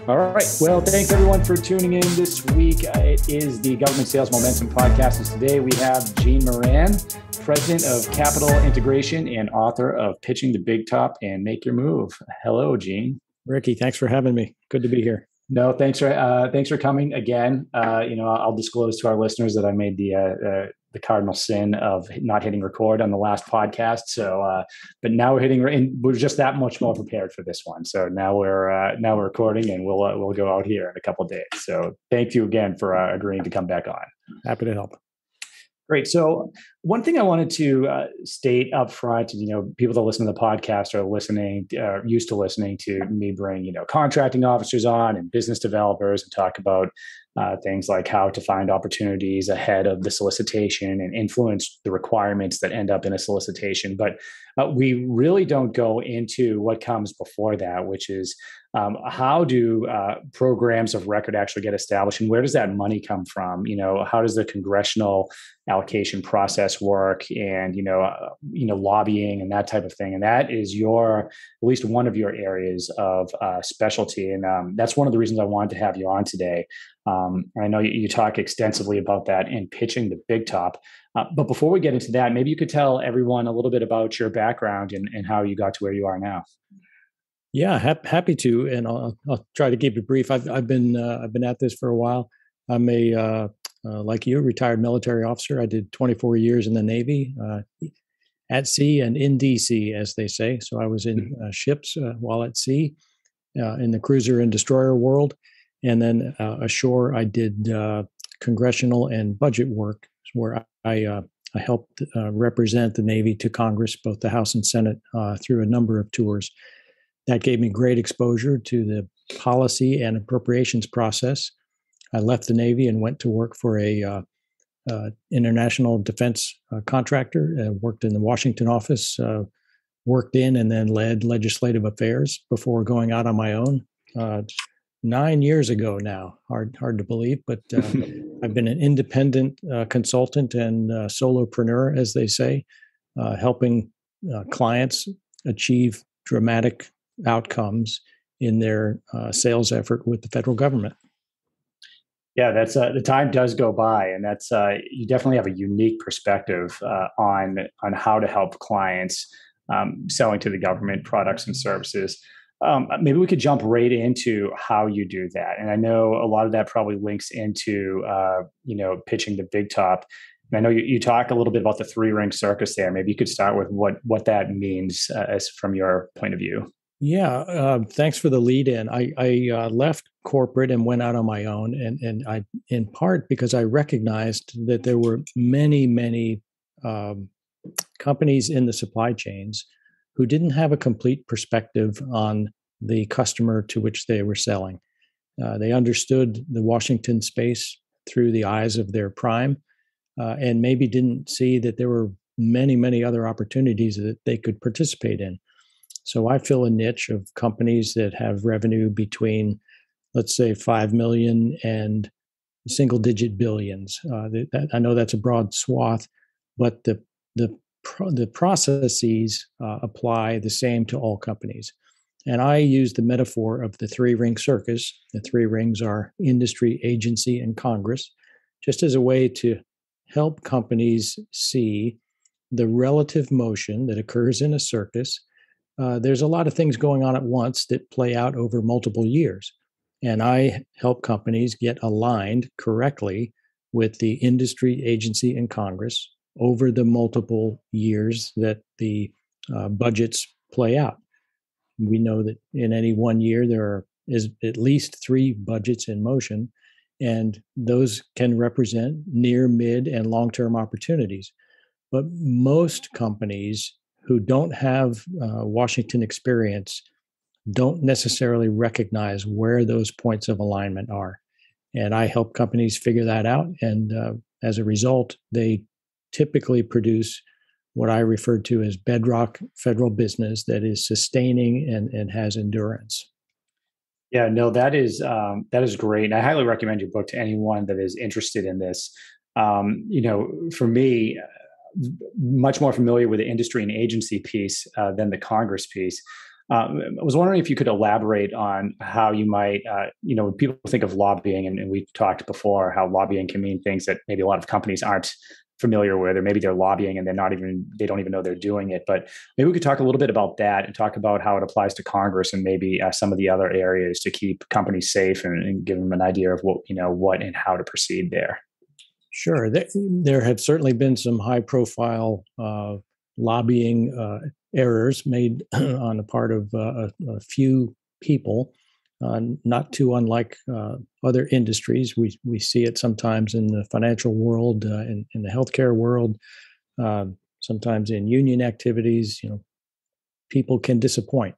All right. Well, thanks everyone for tuning in this week. It is the Government Sales Momentum Podcast. And today we have Gene Moran, President of Capital Integration and author of Pitching the Big Top and Make Your Move. Hello, Gene. Ricky, thanks for having me. Good to be here. No, thanks for coming again. I'll disclose to our listeners that I made the cardinal sin of not hitting record on the last podcast. So, but now we're just that much more prepared for this one. So now we're recording, and we'll go out here in a couple of days. So thank you again for agreeing to come back on. Happy to help. Great. So one thing I wanted to state up front, people that listen to the podcast are used to listening to me bring, contracting officers on and business developers and talk about things like how to find opportunities ahead of the solicitation and influence the requirements that end up in a solicitation. But we really don't go into what comes before that, which is how do programs of record actually get established, and where does that money come from? How does the congressional allocation process work, and lobbying and that type of thing? And that is at least one of your areas of specialty, and that's one of the reasons I wanted to have you on today. I know you talk extensively about that in Pitching the Big Top. But before we get into that, maybe you could tell everyone a little bit about your background and how you got to where you are now. Yeah, happy to, and I'll try to keep it brief. I've been at this for a while. I'm a like you, retired military officer. I did 24 years in the Navy, at sea and in DC, as they say. So I was in ships while at sea, in the cruiser and destroyer world, and then ashore I did congressional and budget work, where I helped represent the Navy to Congress, both the House and Senate, through a number of tours. That gave me great exposure to the policy and appropriations process. I left the Navy and went to work for a international defense contractor. Worked in the Washington office, worked in and then led legislative affairs before going out on my own. 9 years ago now, hard to believe, but I've been an independent consultant and solopreneur, as they say, helping clients achieve dramatic outcomes in their sales effort with the federal government. Yeah, that's the time does go by, and that's you definitely have a unique perspective on how to help clients selling to the government products and services. Maybe we could jump right into how you do that. And I know a lot of that probably links into, pitching the big top. And I know you talk a little bit about the Three-Ring Circus there. Maybe you could start with what that means as from your point of view. Yeah, thanks for the lead in. I left corporate and went out on my own, and I, in part because I recognized that there were many companies in the supply chains who didn't have a complete perspective on the customer to which they were selling. They understood the Washington space through the eyes of their prime, and maybe didn't see that there were many other opportunities that they could participate in. So I fill a niche of companies that have revenue between, let's say, 5 million and single-digit billions. I know that's a broad swath, but the processes apply the same to all companies. And I use the metaphor of the three-ring circus. The three rings are industry, agency, and Congress, just as a way to help companies see the relative motion that occurs in a circus. There's a lot of things going on at once that play out over multiple years. And I help companies get aligned correctly with the industry, agency, and Congress over the multiple years that the budgets play out. We know that in any one year, there is at least 3 budgets in motion, and those can represent near, mid, and long-term opportunities. But most companies who don't have Washington experience don't necessarily recognize where those points of alignment are. And I help companies figure that out. And as a result, they typically produce what I refer to as bedrock federal business that is sustaining and has endurance. Yeah, no, that is great. And I highly recommend your book to anyone that is interested in this. For me, much more familiar with the industry and agency piece than the Congress piece. I was wondering if you could elaborate on how you might, when people think of lobbying, and we've talked before how lobbying can mean things that maybe a lot of companies aren't familiar with, or maybe they're lobbying and they don't even know they're doing it. But maybe we could talk a little bit about that and talk about how it applies to Congress and maybe some of the other areas to keep companies safe and give them an idea of what and how to proceed there. Sure. There have certainly been some high profile lobbying errors made on the part of a few people, not too unlike other industries. We see it sometimes in the financial world, in the healthcare world, sometimes in union activities. People can disappoint.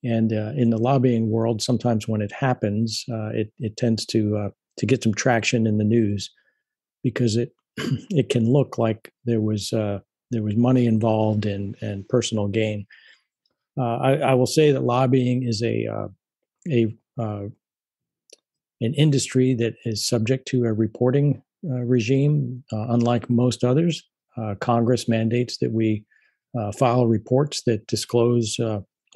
And in the lobbying world, sometimes when it happens, it tends to get some traction in the news, because it can look like there was money involved and personal gain. I will say that lobbying is an industry that is subject to a reporting regime, unlike most others. Congress mandates that we file reports that disclose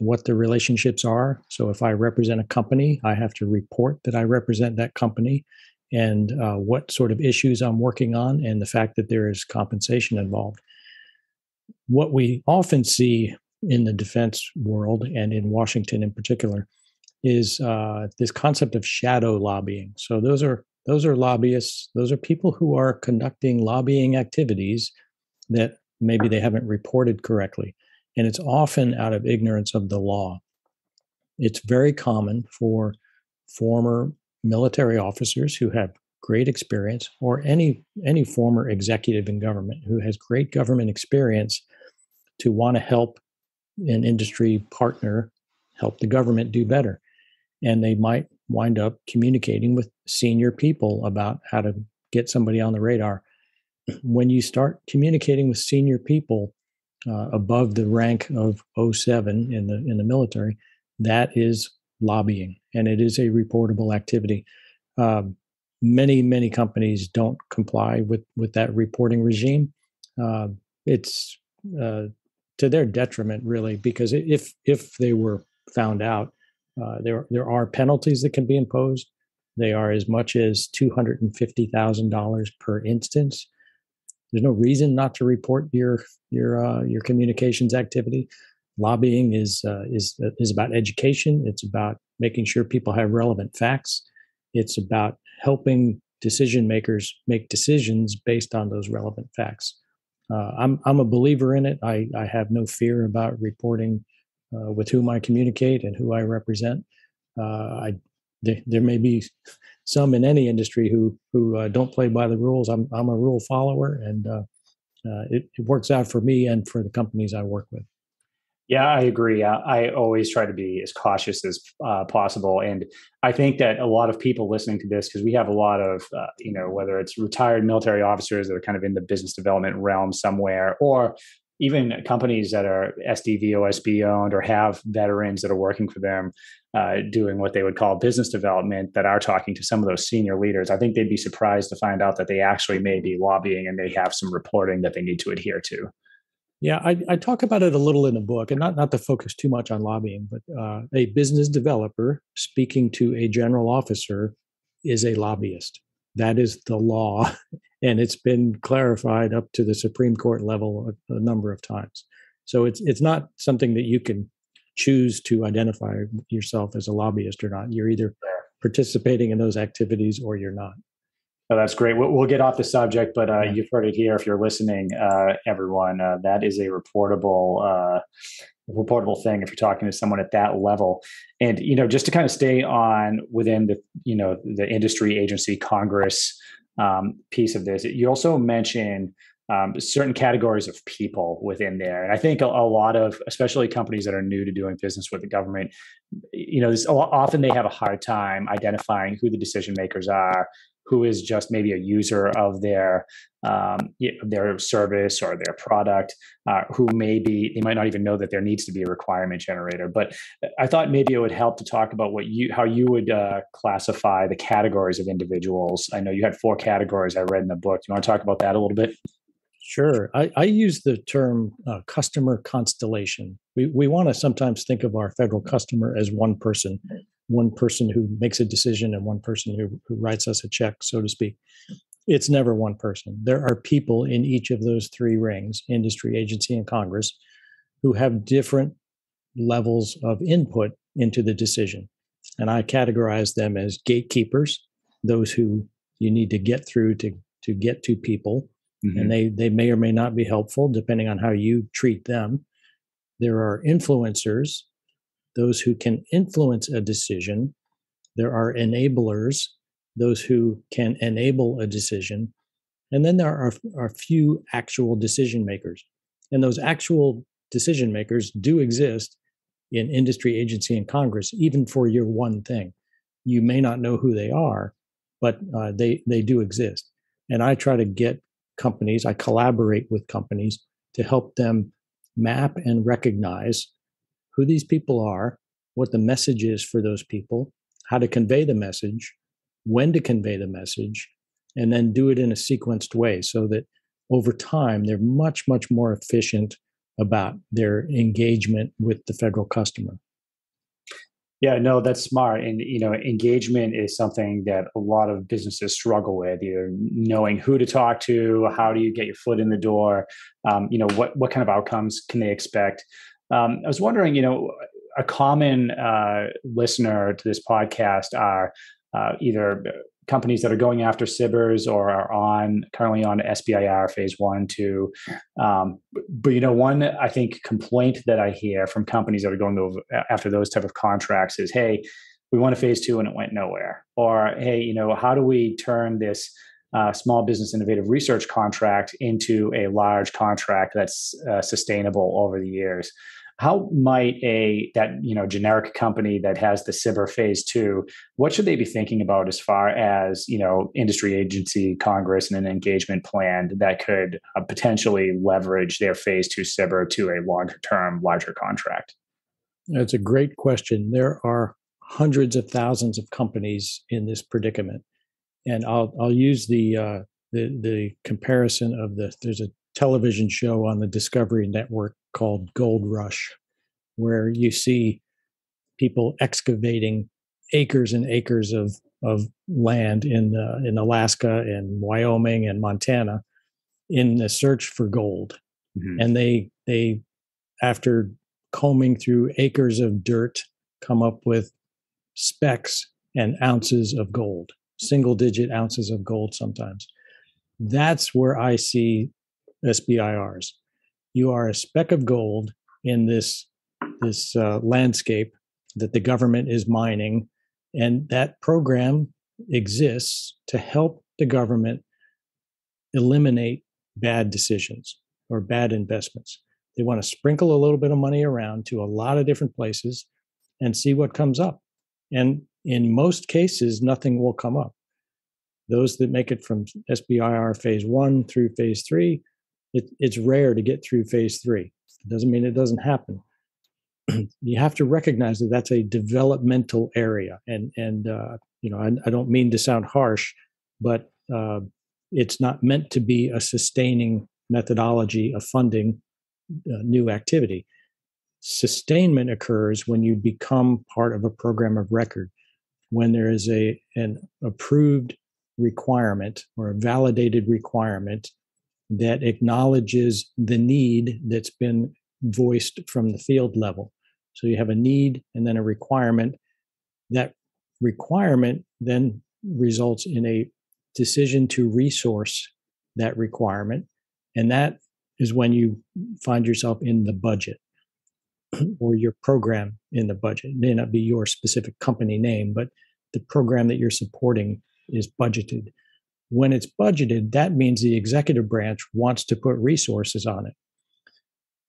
what the relationships are. So if I represent a company, I have to report that I represent that company, and what sort of issues I'm working on, and the fact that there is compensation involved. What we often see in the defense world, and in Washington in particular, is this concept of shadow lobbying. So those are lobbyists. Those are people who are conducting lobbying activities that maybe they haven't reported correctly. And it's often out of ignorance of the law. It's very common for former military officers who have great experience, or any former executive in government who has great government experience, to want to help an industry partner help the government do better. And they might wind up communicating with senior people about how to get somebody on the radar. When you start communicating with senior people above the rank of 07 in the military, that is lobbying, and it is a reportable activity. Many companies don't comply with that reporting regime. It's to their detriment, really, because if they were found out, there are penalties that can be imposed. They are as much as $250,000 per instance. There's no reason not to report your communications activity. Lobbying is about education. It's about making sure people have relevant facts. It's about helping decision makers make decisions based on those relevant facts. I'm a believer in it. I have no fear about reporting with whom I communicate and who I represent. There may be some in any industry who don't play by the rules. I'm a rule follower, and it works out for me and for the companies I work with. Yeah, I agree. I always try to be as cautious as possible. And I think that a lot of people listening to this, because we have a lot of, whether it's retired military officers that are kind of in the business development realm somewhere, or even companies that are SDV, OSB owned, or have veterans that are working for them, doing what they would call business development, that are talking to some of those senior leaders. I think they'd be surprised to find out that they actually may be lobbying, and they have some reporting that they need to adhere to. Yeah, I talk about it a little in the book, and not to focus too much on lobbying, but a business developer speaking to a general officer is a lobbyist. That is the law, and it's been clarified up to the Supreme Court level a number of times. So it's not something that you can choose to identify yourself as a lobbyist or not. You're either participating in those activities or you're not. Oh, that's great. We'll get off the subject, but you've heard it here. If you're listening, everyone, that is a reportable thing if you're talking to someone at that level. And just to kind of stay on within the industry, agency, Congress piece of this, you also mentioned certain categories of people within there. And I think a lot of, especially companies that are new to doing business with the government, often they have a hard time identifying who the decision makers are, who is just maybe a user of their service or their product, who they might not even know that there needs to be a requirement generator. But I thought maybe it would help to talk about how you would classify the categories of individuals. I know you had 4 categories I read in the book. Do you want to talk about that a little bit? Sure. I use the term customer constellation. We want to sometimes think of our federal customer as one person who makes a decision and one person who writes us a check, so to speak. It's never one person. There are people in each of those three rings, industry, agency, and Congress, who have different levels of input into the decision. And I categorize them as gatekeepers, those who you need to get through to get to people. Mm-hmm. And they may or may not be helpful depending on how you treat them. There are influencers, those who can influence a decision. There are enablers, those who can enable a decision. And then there are a few actual decision makers. And those actual decision makers do exist in industry, agency, and Congress, even for your one thing. You may not know who they are, but they do exist. And I try to get companies, I collaborate with companies to help them map and recognize who these people are, what the message is for those people, how to convey the message, when to convey the message, and then do it in a sequenced way so that over time they're much, much more efficient about their engagement with the federal customer. Yeah, no, that's smart. And, engagement is something that a lot of businesses struggle with, knowing who to talk to, how do you get your foot in the door, what kind of outcomes can they expect? I was wondering, a common listener to this podcast are either companies that are going after SBIRs or are currently on SBIR phase 1, 2. But one, I think, complaint that I hear from companies that are going over after those type of contracts is, hey, we went to phase 2 and it went nowhere. Or, hey, how do we turn this small business innovative research contract into a large contract that's sustainable over the years? How might that generic company that has the SBIR phase 2, what should they be thinking about as far as industry, agency, Congress, and an engagement plan that could potentially leverage their phase 2 SBIR to a longer term, larger contract? That's a great question. There are hundreds of thousands of companies in this predicament, and I'll use the comparison of there's a television show on the Discovery Network called Gold Rush, where you see people excavating acres and acres of land in Alaska and Wyoming and Montana in the search for gold. Mm-hmm. And they after combing through acres of dirt, come up with specks and ounces of gold, single-digit ounces of gold sometimes. That's where I see SBIRs. You are a speck of gold in this landscape that the government is mining, and that program exists to help the government eliminate bad decisions or bad investments. They want to sprinkle a little bit of money around to a lot of different places and see what comes up. And in most cases, nothing will come up. Those that make it from SBIR phase 1 through phase 3, it's rare to get through phase 3. It doesn't mean it doesn't happen. You have to recognize that that's a developmental area. And I don't mean to sound harsh, but it's not meant to be a sustaining methodology of funding new activity. Sustainment occurs when you become part of a program of record, when there is an approved requirement or a validated requirement that acknowledges the need that's been voiced from the field level. So you have a need and then a requirement. That requirement then results in a decision to resource that requirement. And that is when you find yourself in the budget or your program in the budget. It may not be your specific company name, but the program that you're supporting is budgeted. When it's budgeted, that means the executive branch wants to put resources on it.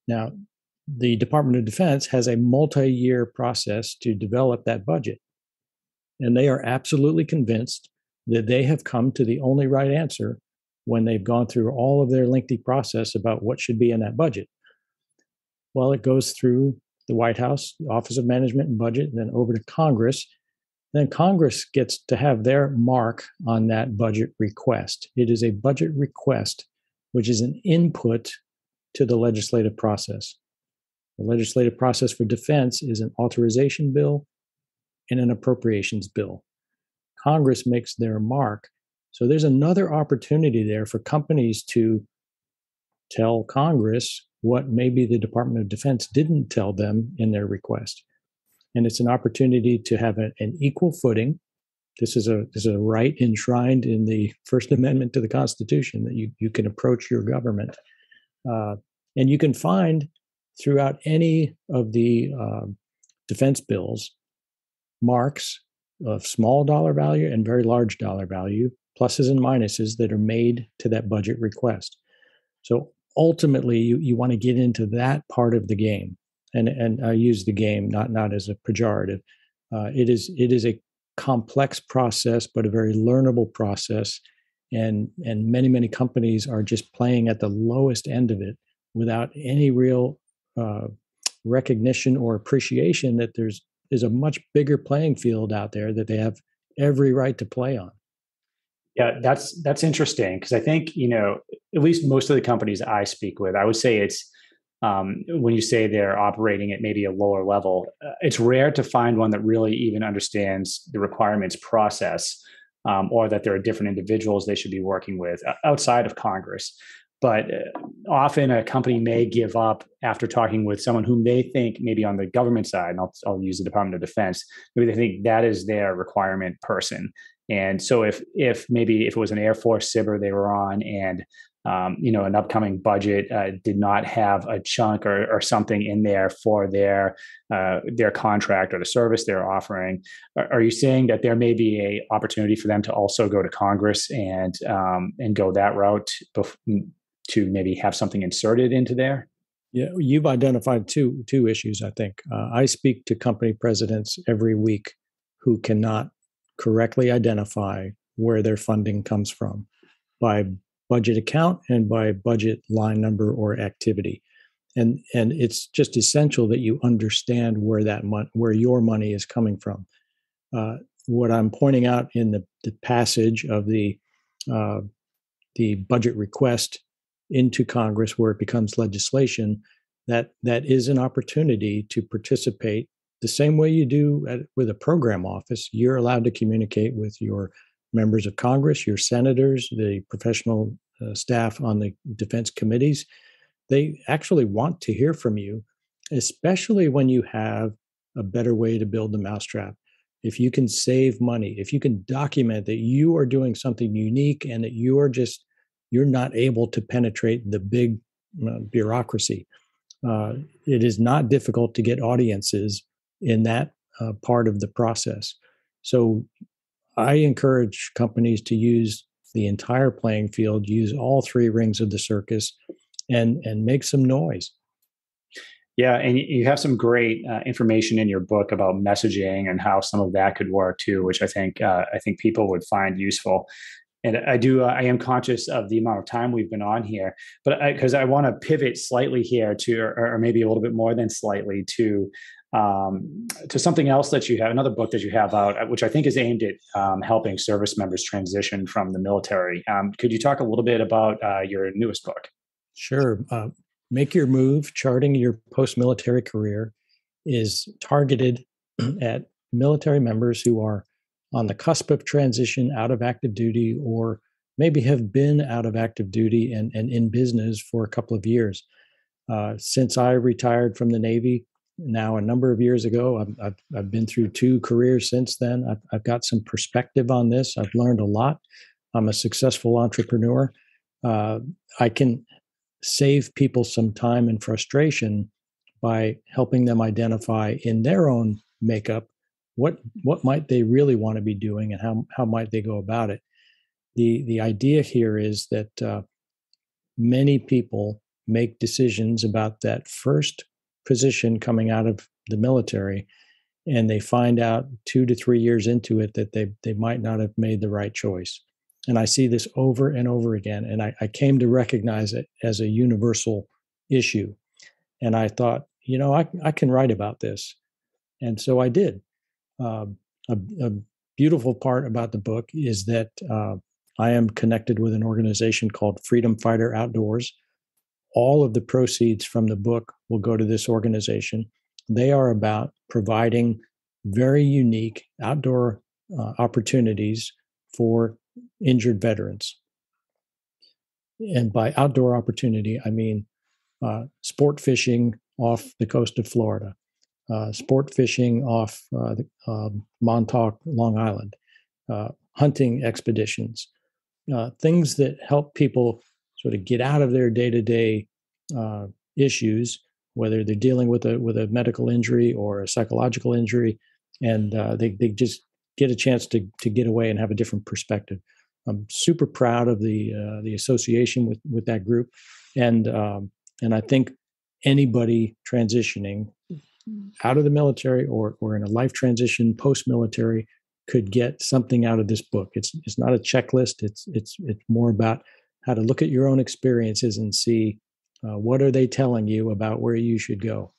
Now, the Department of Defense has a multi-year process to develop that budget. And they are absolutely convinced that they have come to the only right answer when they've gone through all of their lengthy process about what should be in that budget. Well, it goes through the White House, the Office of Management and Budget, and then over to Congress. Then Congress gets to have their mark on that budget request. It is a budget request which is an input to the legislative process. The legislative process for defense is an authorization bill and an appropriations bill. Congress makes their mark. So there's another opportunity there for companies to tell Congress what maybe the Department of Defense didn't tell them in their request. And it's an opportunity to have an equal footing. This is a right enshrined in the First Amendment to the Constitution, that you can approach your government. And you can find throughout any of the defense bills marks of small dollar value and very large dollar value, pluses and minuses that are made to that budget request. So ultimately, you want to get into that part of the game. And I use the game not as a pejorative. It is a complex process, but a very learnable process. And many companies are just playing at the lowest end of it without any real recognition or appreciation that there's a much bigger playing field out there that they have every right to play on. Yeah, that's interesting, because I think, at least most of the companies I speak with, I would say it's when you say they're operating at maybe a lower level, it's rare to find one that really even understands the requirements process, or that there are different individuals they should be working with outside of Congress. But often a company may give up after talking with someone whom they think maybe on the government side, and I'll use the Department of Defense, maybe they think that is their requirement person. And so if it was an Air Force SIBR they were on, and an upcoming budget did not have a chunk or something in there for their contract or the service they're offering, are you saying that there may be a opportunity for them to also go to Congress and go that route to maybe have something inserted into there? Yeah, you've identified two issues, I think. I speak to company presidents every week who cannot correctly identify where their funding comes from by budget account and by budget line number or activity. And it's just essential that you understand where your money is coming from. What I'm pointing out in the passage of the budget request into Congress, where it becomes legislation, that is an opportunity to participate the same way you do with a program office. You're allowed to communicate with your members of Congress, your senators, the professional staff on the defense committees. They actually want to hear from you, especially when you have a better way to build the mousetrap. If you can save money, if you can document that you are doing something unique and that you're not able to penetrate the big bureaucracy. It is not difficult to get audiences in that part of the process. So I encourage companies to use the entire playing field, use all three rings of the circus, and make some noise. Yeah, and you have some great information in your book about messaging and how some of that could work too, which I think people would find useful. And I am conscious of the amount of time we've been on here, but because I want to pivot slightly here to, or maybe a little bit more than slightly, to something else that you have, another book that you have out, which I think is aimed at helping service members transition from the military. Could you talk a little bit about your newest book? Sure. Make Your Move, Charting Your Post-Military Career, is targeted at military members who are on the cusp of transition out of active duty, or maybe have been out of active duty and in business for a couple of years. Since I retired from the Navy now a number of years ago, I've been through 2 careers since then. I've got some perspective on this. I've learned a lot. I'm a successful entrepreneur. I can save people some time and frustration by helping them identify in their own makeup what might they really want to be doing, and how might they go about it. The idea here is that many people make decisions about that first position coming out of the military, and they find out 2 to 3 years into it that they might not have made the right choice. And I see this over and over again. And I came to recognize it as a universal issue. And I thought, I can write about this. And so I did. A beautiful part about the book is that I am connected with an organization called Freedom Fighter Outdoors. All of the proceeds from the book will go to this organization. They are about providing very unique outdoor opportunities for injured veterans. And by outdoor opportunity, I mean sport fishing off the coast of Florida, sport fishing off Montauk, Long Island, hunting expeditions, things that help people sort of get out of their day-to-day issues, whether they're dealing with a medical injury or a psychological injury, and they just get a chance to get away and have a different perspective. I'm super proud of the association with that group, and I think anybody transitioning out of the military or in a life transition post-military could get something out of this book. It's not a checklist. It's more about how to look at your own experiences and see what are they telling you about where you should go.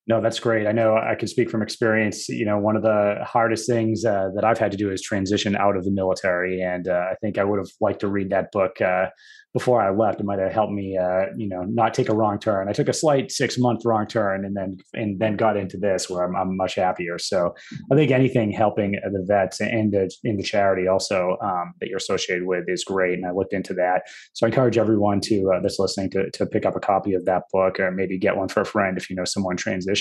No, that's great. I know I can speak from experience. One of the hardest things that I've had to do is transition out of the military. And I think I would have liked to read that book before I left. It might have helped me, not take a wrong turn. I took a slight 6-month wrong turn and then got into this where I'm much happier. So I think anything helping the vets and in the charity also that you're associated with is great. And I looked into that. So I encourage everyone that's listening to pick up a copy of that book, or maybe get one for a friend if you know someone transitioning.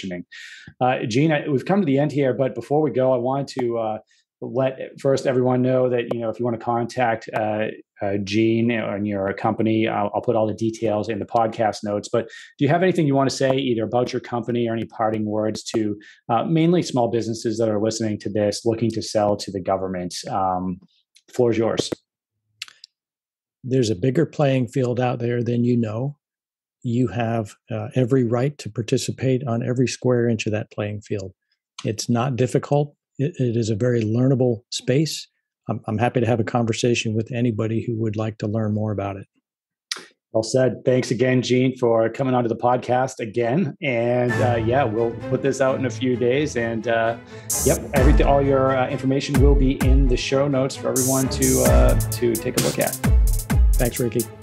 Gene, we've come to the end here, but before we go, I want to let first everyone know that, if you want to contact Gene and your company, I'll put all the details in the podcast notes. But do you have anything you want to say either about your company or any parting words to mainly small businesses that are listening to this, looking to sell to the government? Floor is yours. There's a bigger playing field out there than you know. You have every right to participate on every square inch of that playing field. It's not difficult. It is a very learnable space. I'm happy to have a conversation with anybody who would like to learn more about it. Well said. Thanks again, Gene, for coming onto the podcast again. And we'll put this out in a few days. And all your information will be in the show notes for everyone to take a look at. Thanks, Ricky.